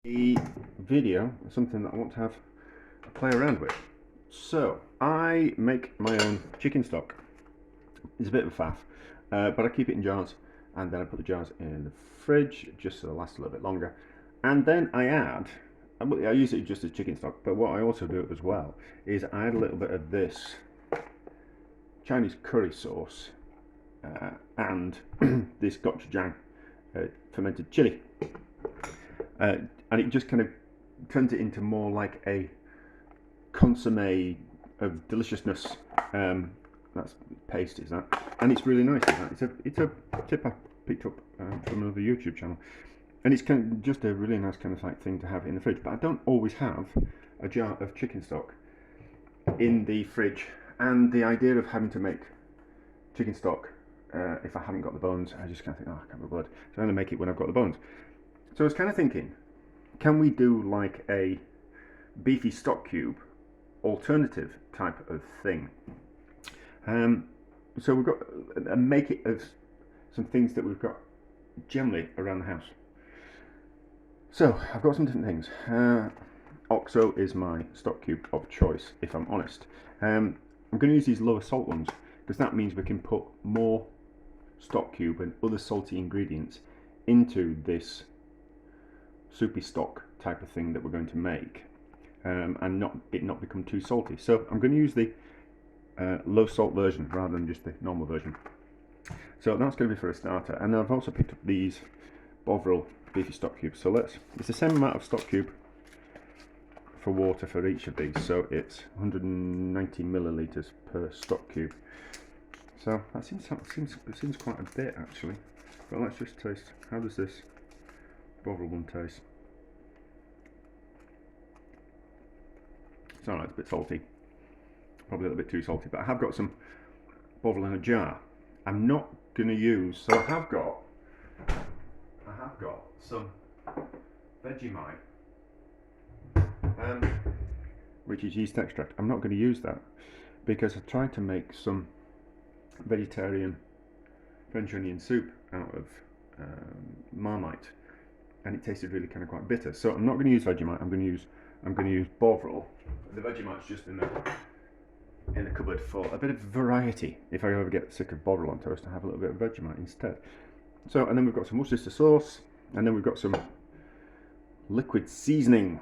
a video, something that I want to have a play around with. So I make my own chicken stock. It's a bit of a faff, but I keep it in jars, and then I put the jars in the fridge just so they last a little bit longer. And then I use it just as chicken stock, but what I also do as well is I add a little bit of this Chinese curry sauce and this gochujang fermented chili, and it just kind of turns it into more like a consomme of deliciousness. That's paste, is that? And it's really nice. It's a tip I picked up from another YouTube channel, and it's kind of just a really nice kind of like thing to have in the fridge. But I don't always have a jar of chicken stock in the fridge, and the idea of having to make chicken stock if I haven't got the bones, I just kind of think, oh, I can't be bothered. So I'm going to make it when I've got the bones. So I was kind of thinking, can we do like a beefy stock cube alternative type of thing? So we've got make it of some things that we've got generally around the house. So I've got some different things. Oxo is my stock cube of choice, if I'm honest. I'm going to use these lower salt ones because that means we can put more stock cube and other salty ingredients into this soupy stock type of thing that we're going to make, and not become too salty. So I'm going to use the low salt version rather than just the normal version. So that's going to be for a starter. And then I've also picked up these Bovril beefy stock cubes. So it's the same amount of stock cube for water for each of these. So it's 190 milliliters per stock cube. So that seems quite a bit actually. But let's just taste. How does this Bovril one taste? It's alright, it's a bit salty. Probably a little bit too salty, but I have got some Bovril in a jar. I'm not going to use, so I have got some Vegemite, which is yeast extract. I'm not going to use that because I tried to make some vegetarian French onion soup out of Marmite, and it tasted really kind of quite bitter. So I'm not going to use Vegemite. I'm going to use Bovril. The Vegemite's just in the cupboard for a bit of variety. If I ever get sick of Bovril on toast, I have a little bit of Vegemite instead. So, and then we've got some Worcestershire sauce, and then we've got some liquid seasoning,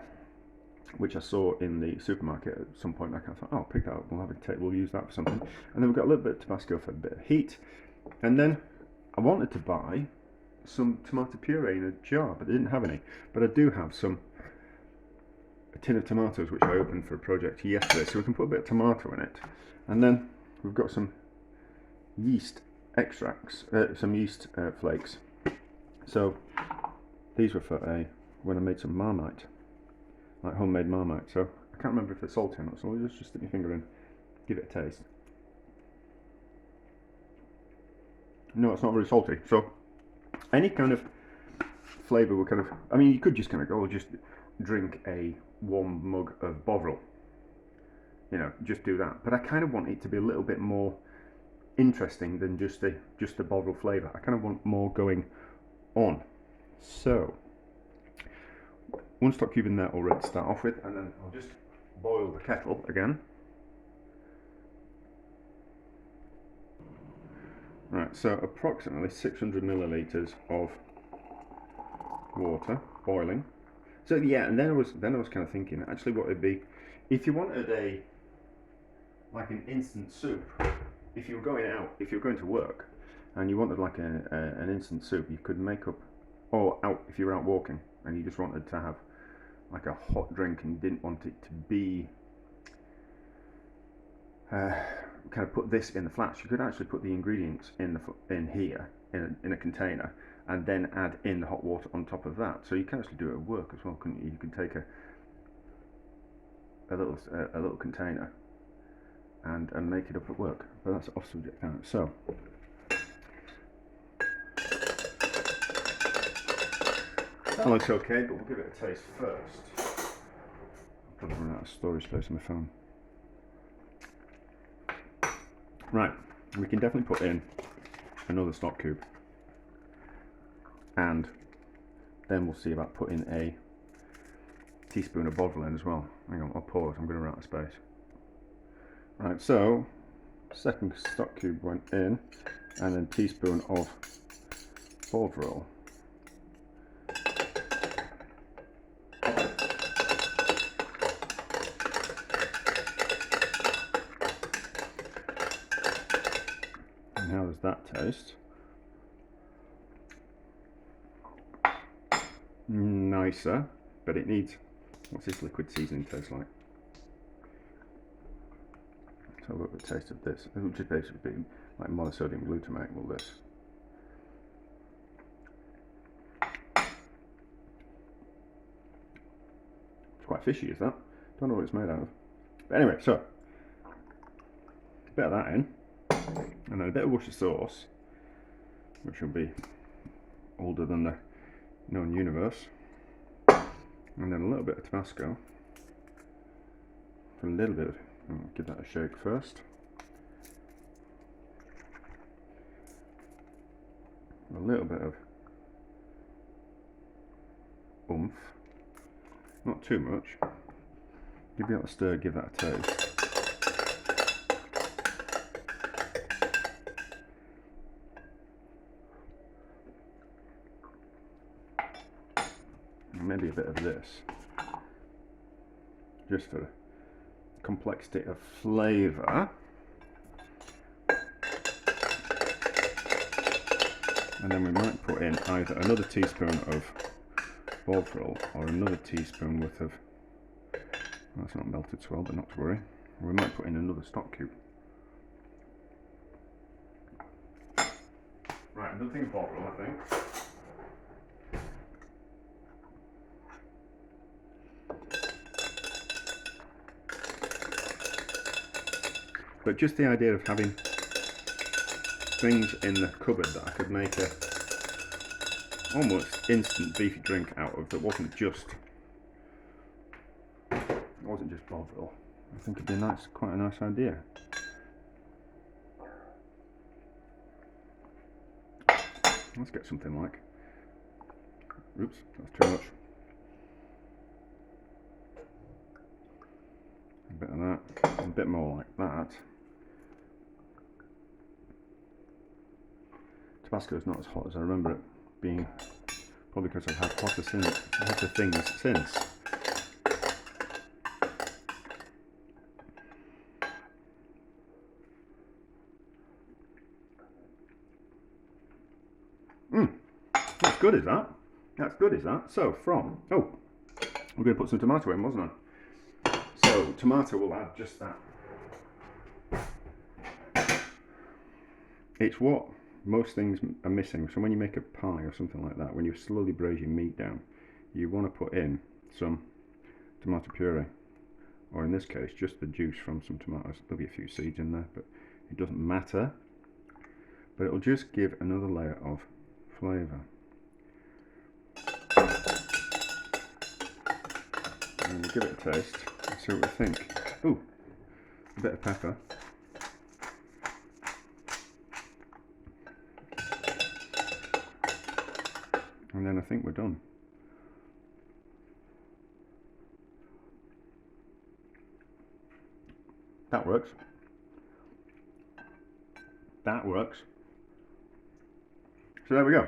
which I saw in the supermarket at some point. I thought, oh, I'll pick that up. We'll use that for something. And then we've got a little bit of Tabasco for a bit of heat. And then I wanted to buy some tomato puree in a jar, but I didn't have any. But I do have a tin of tomatoes which I opened for a project yesterday, so we can put a bit of tomato in it. And then we've got some yeast extracts, some yeast flakes. So these were for when I made some Marmite, like homemade Marmite. So I can't remember if they're salty or not, so I'll just stick my finger in, give it a taste. No, it's not very salty. So any kind of flavour will kind of, I mean, you could just kind of go, just drink a warm mug of Bovril, you know, just do that. But I kind of want it to be a little bit more interesting than just the Bovril flavour. I kind of want more going on. So one stock cube in there already to start off with, and then I'll just boil the kettle again. Right, so approximately 600 milliliters of water boiling. So yeah, and then I was kind of thinking actually what it'd be if you wanted like an instant soup. If you were going to work and you wanted like an instant soup, you could make up, or out if you were out walking and you just wanted to have like a hot drink and you didn't want it to be kind of put this in the flask. You could actually put the ingredients in here in a container, and then add in the hot water on top of that. So you can actually do it at work as well, couldn't you? You could take a little container and make it up at work. But that's off subject now. So that looks okay, but we'll give it a taste first. I'll probably run out of storage space on my phone. Right, we can definitely put in another stock cube, and then we'll see about putting a teaspoon of Bovril in as well. Hang on, I'll pause, I'm going to run out of space. Right, so second stock cube went in, and then teaspoon of Bovril. And how does that taste? Nicer, but it needs, what's this liquid seasoning taste like? Let's have a look at the taste of this. It would just basically be like monosodium glutamate, will this? It's quite fishy, is that? Don't know what it's made out of. But anyway, so a bit of that in, and then a bit of Worcestershire sauce, which will be older than the known universe, and then a little bit of Tabasco for a little bit of, I'll give that a shake first, a little bit of oomph, not too much, give that a stir, give that a taste. Maybe a bit of this, just for complexity of flavour. And then we might put in either another teaspoon of Bovril or another teaspoon worth of, well, that's not melted swell, but not to worry. We might put in another stock cube. Right, another thing of Bovril, I think. But just the idea of having things in the cupboard that I could make a almost instant beefy drink out of that wasn't just Bovril. I think it'd be quite a nice idea. Let's get something like, oops, that's too much. A bit of that, a bit more like that. Tabasco is not as hot as I remember it being, probably because I've had hotter things since. That's good, is that? That's good, is that? So from, oh, we're going to put some tomato in, wasn't I? So tomato will add just that. It's what most things are missing. So when you make a pie or something like that, when you slowly braise your meat down, you want to put in some tomato puree, or in this case just the juice from some tomatoes. There'll be a few seeds in there, but it doesn't matter, but it'll just give another layer of flavour. And we'll give it a taste and see what we think. Ooh, a bit of pepper. And then I think we're done. That works. That works. So there we go.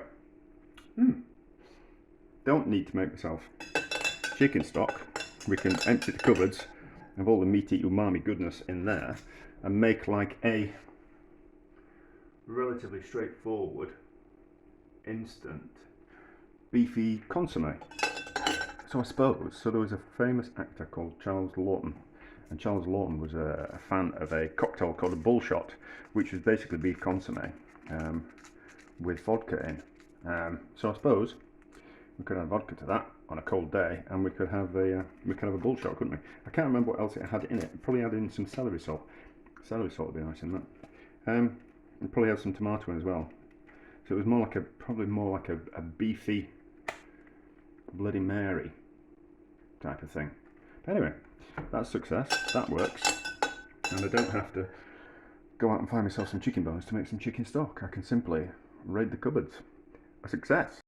Don't need to make myself chicken stock. We can empty the cupboards of all the meaty umami goodness in there and make like a relatively straightforward instant beefy consomme. So I suppose, so there was a famous actor called Charles Laughton, and Charles Laughton was a fan of a cocktail called a bullshot, which was basically beef consomme with vodka in. So I suppose we could add vodka to that on a cold day, and we could have a bullshot, couldn't we? I can't remember what else it had in it. Probably add in some celery salt. Celery salt would be nice in that. And probably add some tomato in as well. So it was more like probably more like a beefy Bloody Mary type of thing. But anyway, that's success. That works, and I don't have to go out and find myself some chicken bones to make some chicken stock. I can simply raid the cupboards. A success.